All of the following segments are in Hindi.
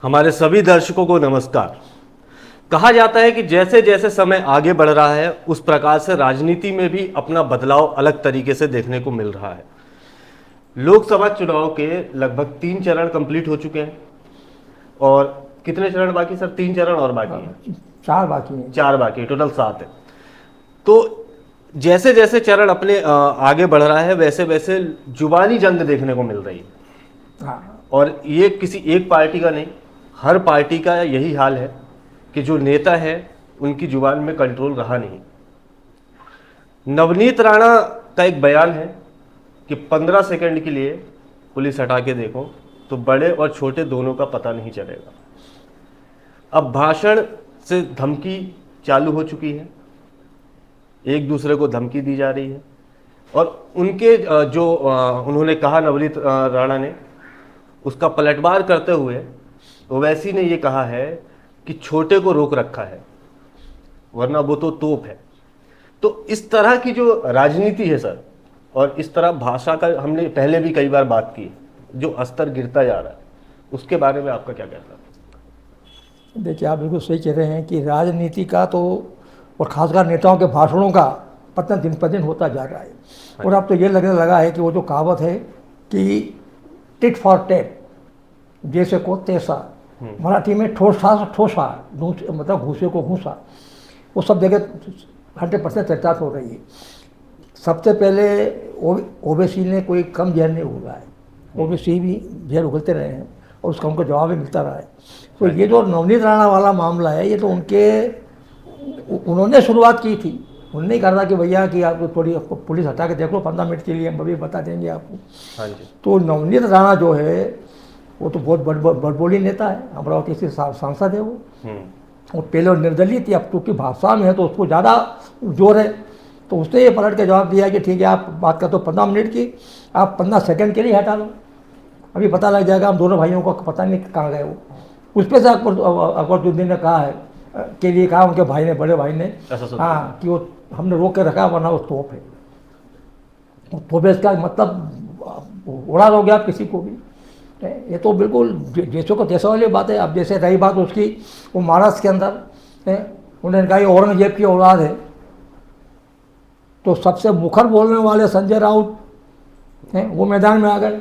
हमारे सभी दर्शकों को नमस्कार। कहा जाता है कि जैसे जैसे समय आगे बढ़ रहा है उस प्रकार से राजनीति में भी अपना बदलाव अलग तरीके से देखने को मिल रहा है। लोकसभा चुनाव के लगभग 3 चरण कंप्लीट हो चुके हैं और कितने चरण बाकी सर? 3 चरण और बाकी हैं। 4 बाकी हैं। 4 बाकी, टोटल 7 है। तो जैसे जैसे चरण अपने आगे बढ़ रहा है वैसे वैसे जुबानी जंग देखने को मिल रही है। हाँ, और ये किसी एक पार्टी का नहीं, हर पार्टी का यही हाल है कि जो नेता है उनकी जुबान में कंट्रोल रहा नहीं। नवनीत राणा का एक बयान है कि 15 सेकंड के लिए पुलिस हटा के देखो तो बड़े और छोटे दोनों का पता नहीं चलेगा। अब भाषण से धमकी चालू हो चुकी है, एक दूसरे को धमकी दी जा रही है और उनके जो उन्होंने कहा नवनीत राणा ने उसका पलटवार करते हुए ओवैसी ने ये कहा है कि छोटे को रोक रखा है वरना वो तो तोप है। तो इस तरह की जो राजनीति है सर, और इस तरह भाषा का हमने पहले भी कई बार बात की, जो स्तर गिरता जा रहा है उसके बारे में आपका क्या कहना है? देखिए आप बिल्कुल सही कह रहे हैं कि राजनीति का तो और खासकर नेताओं के भाषणों का पतन दिन पर दिन होता जा रहा है। और अब तो ये लगने लगा है कि वो जो कहावत है कि टिट फॉर टेट, जैसे को तैसा, मराठी में ठोसा ठोसा, मतलब घूसे को घूसा, वो सब जगह 100% चर्चा हो रही है। सबसे पहले ओवैसी ने कोई कम जहर नहीं उगला है, ओवैसी भी जहर उगलते रहे हैं और उसका उनको जवाब भी मिलता रहा है। तो ये जो नवनीत राणा वाला मामला है, ये तो उन्होंने शुरुआत की थी। उन्होंने कहा था कि भैया कि आप थोड़ी पुलिस हटा के देख लो 15 मिनट के लिए, हम अभी बता देंगे आपको। हाँ जी। तो नवनीत राणा जो है वो तो बहुत बड़बोली नेता है, अमरावती से सांसद है वो, और पहले निर्दलीय थी, अब क्योंकि भाषा में है तो उसको ज़्यादा जोर है। तो उसने ये पलट के जवाब दिया कि ठीक है आप बात करते हो 15 मिनट की, आप 15 सेकंड के लिए हटा लो, अभी पता लग जाएगा हम दोनों भाइयों को पता नहीं कहाँ गए वो। उस पर से अकबरुद्दीन ने कहा है के लिए कहा उनके भाई ने, बड़े भाई ने, हाँ, कि वो हमने रोक के रखा वरना वो तोप है। तोप है इसका मतलब उड़ा दोगे आप किसी को भी। ये तो बिल्कुल जैसे को जैसा वाली बात है। अब जैसे रही बात उसकी, वो महाराष्ट्र के अंदर उन्होंने कहा औरंगजेब की औलाद है, तो सबसे मुखर बोलने वाले संजय राउत हैं वो मैदान में आ गए।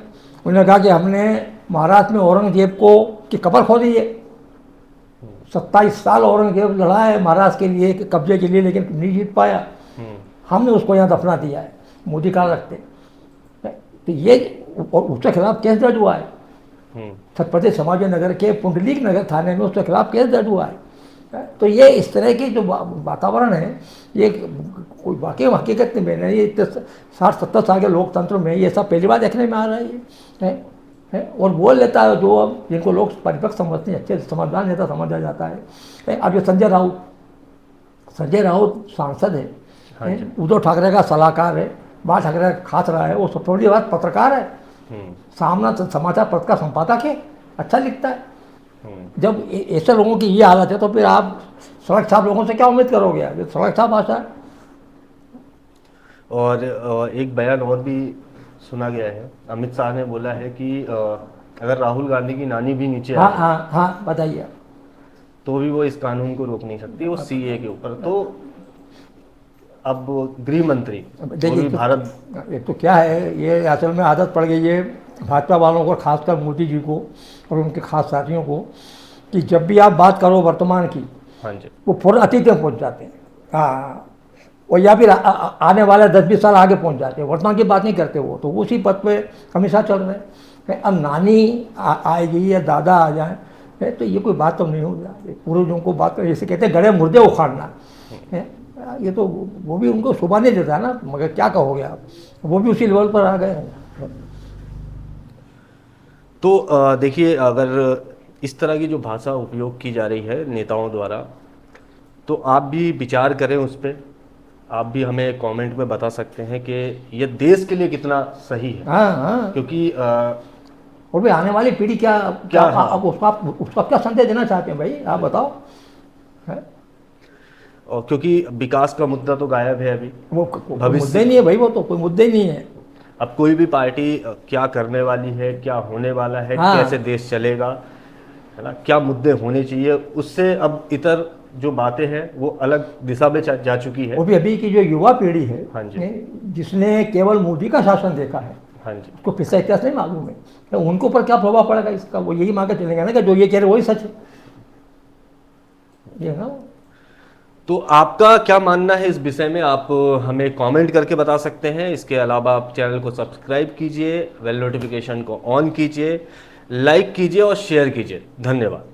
उन्होंने कहा कि हमने महाराष्ट्र में औरंगजेब को की कब्र खोदी है, 27 साल औरंगजेब लड़ा है महाराष्ट्र के लिए कब्जे के लिए, लेकिन नहीं जीत पाया, हमने उसको यहाँ दफना दिया है, मोदी कहाँ रखते। तो ये और उसके खिलाफ केस दर्ज हुआ है छत्रपति संभाजी नगर के पुंडलीक नगर थाने में, उसके खिलाफ केस दर्ज हुआ है। तो ये इस तरह की जो वातावरण है, ये कोई वाकई हकीकत में नहीं, ये 60-70 साल के लोकतंत्र में ये सब पहली बार देखने में आ रहा है। और बोल लेता है जो अब जिनको लोग परिपक्व समझते हैं, अच्छे समझदार नेता समझा जाता है। अब ये संजय राउत सांसद है, उद्धव ठाकरे का सलाहकार है, बाल ठाकरे का खास रहा है, वो सब थोड़ी बात पत्रकार है, सामना समाचार पत्र का संपादक है, अच्छा लिखता है। जब ऐसे लोगों की ये हालत है तो फिर आप सड़क छाप लोगों से क्या उम्मीद करोगे? ये सड़क छाप भाषा है। और एक बयान और भी सुना गया है, अमित शाह ने बोला है कि अगर राहुल गांधी की नानी भी नीचे हाँ हाँ हाँ, बताइए। तो भी वो इस कानून को रोक नहीं सकती, वो सीए के ऊपर। तो अब गृह मंत्री देखिए भारत, एक तो क्या है, ये असल में आदत पड़ गई है भाजपा वालों को, खासकर मोदी जी को और उनके खास साथियों को, कि जब भी आप बात करो वर्तमान की, हाँ जी, वो फौरन अतीत में पहुंच जाते हैं। हाँ, और या फिर आने वाले 10-20 साल आगे पहुंच जाते हैं, वर्तमान की बात नहीं करते वो, तो उसी पद पे हमेशा चल रहे हैं। अब नानी आएगी या दादा आ जाए तो ये कोई बात तो नहीं होगा। पूर्वजों को बात कर, जैसे कहते हैं गड़े मुर्दे उखाड़ना है, ये तो वो भी उनको शोभा नहीं देता ना, मगर क्या कहोगे आप, वो भी उसी लेवल पर आ गए हैं। तो देखिए अगर इस तरह की जो भाषा उपयोग की जा रही है नेताओं द्वारा, तो आप भी विचार करें उस पर, आप भी हमें कमेंट में बता सकते हैं कि ये देश के लिए कितना सही है। हाँ हाँ, क्योंकि और भी आने वाली पीढ़ी क्या हाँ, आप उसका क्या संदेश देना चाहते हैं भाई, आप बताओ। और क्योंकि विकास का मुद्दा तो गायब है अभी, वो मुद्दे नहीं है भाई, वो तो कोई मुद्दे ही नहीं है। अब कोई भी पार्टी क्या करने वाली है, क्या होने वाला है, हाँ। कैसे देश चलेगा, है ना, क्या मुद्दे होने चाहिए, उससे अब इतर जो बातें हैं वो अलग दिशा में जा चुकी है। वो भी अभी की जो युवा पीढ़ी है, हाँ जी। जिसने केवल मोदी का शासन देखा है, हाँ जी। उसको पिछला इतिहास नहीं मालूम है, तो उनको ऊपर क्या प्रभाव पड़ेगा इसका, वो यही मान के चलेंगे ना कि जो ये कह रहे वही सच है, ये ना। तो आपका क्या मानना है इस विषय में, आप हमें कमेंट करके बता सकते हैं। इसके अलावा आप चैनल को सब्सक्राइब कीजिए, बेल नोटिफिकेशन को ऑन कीजिए, लाइक कीजिए और शेयर कीजिए। धन्यवाद।